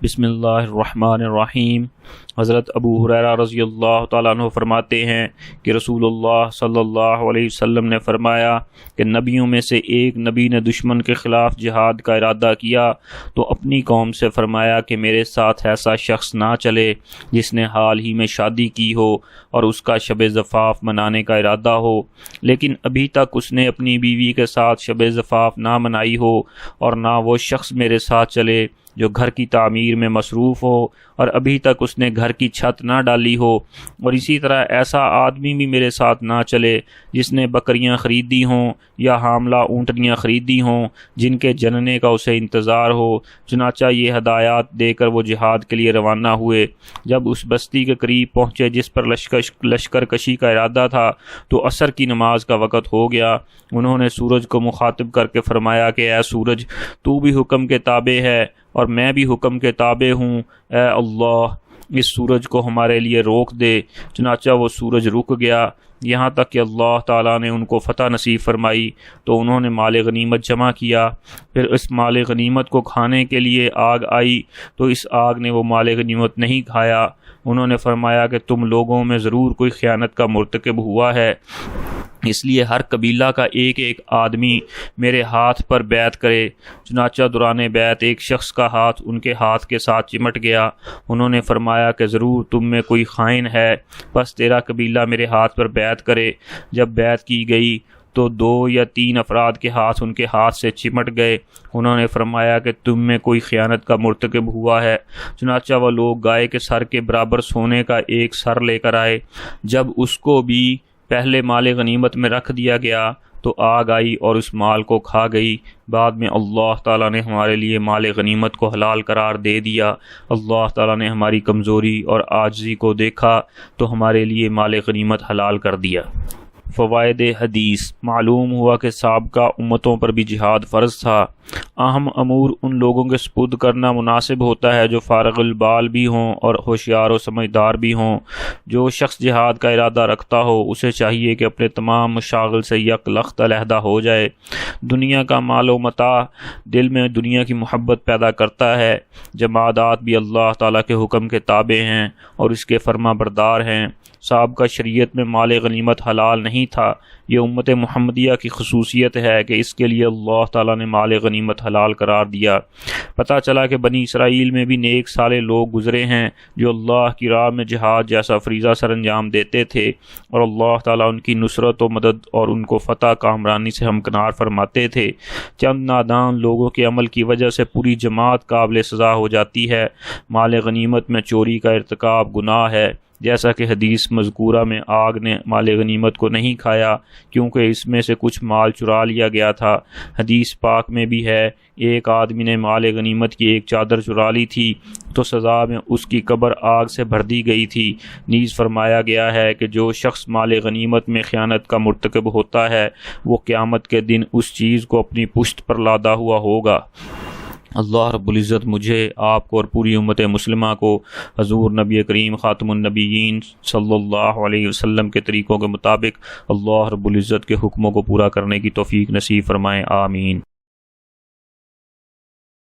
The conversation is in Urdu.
بسم اللہ الرحمن الرحیم۔ حضرت ابو ہریرہ رضی اللہ تعالیٰ عنہ فرماتے ہیں کہ رسول اللہ صلی اللہ علیہ وسلم نے فرمایا کہ نبیوں میں سے ایک نبی نے دشمن کے خلاف جہاد کا ارادہ کیا تو اپنی قوم سے فرمایا کہ میرے ساتھ ایسا شخص نہ چلے جس نے حال ہی میں شادی کی ہو اور اس کا شب زفاف منانے کا ارادہ ہو، لیکن ابھی تک اس نے اپنی بیوی کے ساتھ شب زفاف نہ منائی ہو، اور نہ وہ شخص میرے ساتھ چلے جو گھر کی تعمیر میں مصروف ہو اور ابھی تک اس نے گھر کی چھت نہ ڈالی ہو، اور اسی طرح ایسا آدمی بھی میرے ساتھ نہ چلے جس نے بکریاں خریدی ہوں یا حاملہ اونٹنیاں خریدی ہوں جن کے جننے کا اسے انتظار ہو۔ چنانچہ یہ ہدایات دے کر وہ جہاد کے لیے روانہ ہوئے۔ جب اس بستی کے قریب پہنچے جس پر لشکر کشی کا ارادہ تھا تو عصر کی نماز کا وقت ہو گیا۔ انہوں نے سورج کو مخاطب کر کے فرمایا کہ اے سورج، تو بھی حکم کے تابع ہے اور میں بھی حکم کے تابع ہوں، اے اللہ اس سورج کو ہمارے لیے روک دے۔ چنانچہ وہ سورج رک گیا یہاں تک کہ اللہ تعالیٰ نے ان کو فتح نصیب فرمائی، تو انہوں نے مال غنیمت جمع کیا۔ پھر اس مال غنیمت کو کھانے کے لیے آگ آئی تو اس آگ نے وہ مال غنیمت نہیں کھایا۔ انہوں نے فرمایا کہ تم لوگوں میں ضرور کوئی خیانت کا مرتکب ہوا ہے، اس لیے ہر قبیلہ کا ایک ایک آدمی میرے ہاتھ پر بیعت کرے۔ چنانچہ دوران بیعت ایک شخص کا ہاتھ ان کے ہاتھ کے ساتھ چمٹ گیا۔ انہوں نے فرمایا کہ ضرور تم میں کوئی خائن ہے، بس تیرا قبیلہ میرے ہاتھ پر بیعت کرے۔ جب بیعت کی گئی تو 2 یا 3 افراد کے ہاتھ ان کے ہاتھ سے چمٹ گئے۔ انہوں نے فرمایا کہ تم میں کوئی خیانت کا مرتکب ہوا ہے۔ چنانچہ وہ لوگ گائے کے سر کے برابر سونے کا ایک سر لے کر آئے۔ جب اس کو بھی پہلے مال غنیمت میں رکھ دیا گیا تو آگ آئی اور اس مال کو کھا گئی۔ بعد میں اللہ تعالیٰ نے ہمارے لیے مال غنیمت کو حلال قرار دے دیا۔ اللہ تعالیٰ نے ہماری کمزوری اور عاجزی کو دیکھا تو ہمارے لیے مال غنیمت حلال کر دیا۔ فوائد حدیث: معلوم ہوا کہ سابقہ امتوں پر بھی جہاد فرض تھا۔ اہم امور ان لوگوں کے سپرد کرنا مناسب ہوتا ہے جو فارغ البال بھی ہوں اور ہوشیار و سمجھدار بھی ہوں۔ جو شخص جہاد کا ارادہ رکھتا ہو اسے چاہیے کہ اپنے تمام مشاغل سے یک لخت علیحدہ ہو جائے۔ دنیا کا مال و متاع دل میں دنیا کی محبت پیدا کرتا ہے۔ جمادات بھی اللہ تعالیٰ کے حکم کے تابع ہیں اور اس کے فرما بردار ہیں۔ سابقہ شریعت میں مال غنیمت حلال نہیں تھا۔ یہ امت محمدیہ کی خصوصیت ہے کہ اس کے لیے اللہ تعالیٰ نے مال غنیمت حلال قرار دیا۔ پتہ چلا کہ بنی اسرائیل میں بھی نیک صالح لوگ گزرے ہیں جو اللہ کی راہ میں جہاد جیسا فریضہ سر انجام دیتے تھے، اور اللہ تعالیٰ ان کی نصرت و مدد اور ان کو فتح کامرانی سے ہمکنار فرماتے تھے۔ چند نادان لوگوں کے عمل کی وجہ سے پوری جماعت قابل سزا ہو جاتی ہے۔ مال غنیمت میں چوری کا ارتکاب گناہ ہے، جیسا کہ حدیث مذکورہ میں آگ نے مال غنیمت کو نہیں کھایا کیونکہ اس میں سے کچھ مال چرا لیا گیا تھا۔ حدیث پاک میں بھی ہے، ایک آدمی نے مال غنیمت کی ایک چادر چرا لی تھی تو سزا میں اس کی قبر آگ سے بھر دی گئی تھی۔ نیز فرمایا گیا ہے کہ جو شخص مال غنیمت میں خیانت کا مرتکب ہوتا ہے وہ قیامت کے دن اس چیز کو اپنی پشت پر لادا ہوا ہوگا۔ اللہ رب العزت مجھے، آپ کو اور پوری امت مسلمہ کو حضور نبی کریم خاتم النبیین صلی اللہ علیہ وسلم کے طریقوں کے مطابق اللہ رب العزت کے حکموں کو پورا کرنے کی توفیق نصیب فرمائے، آمین۔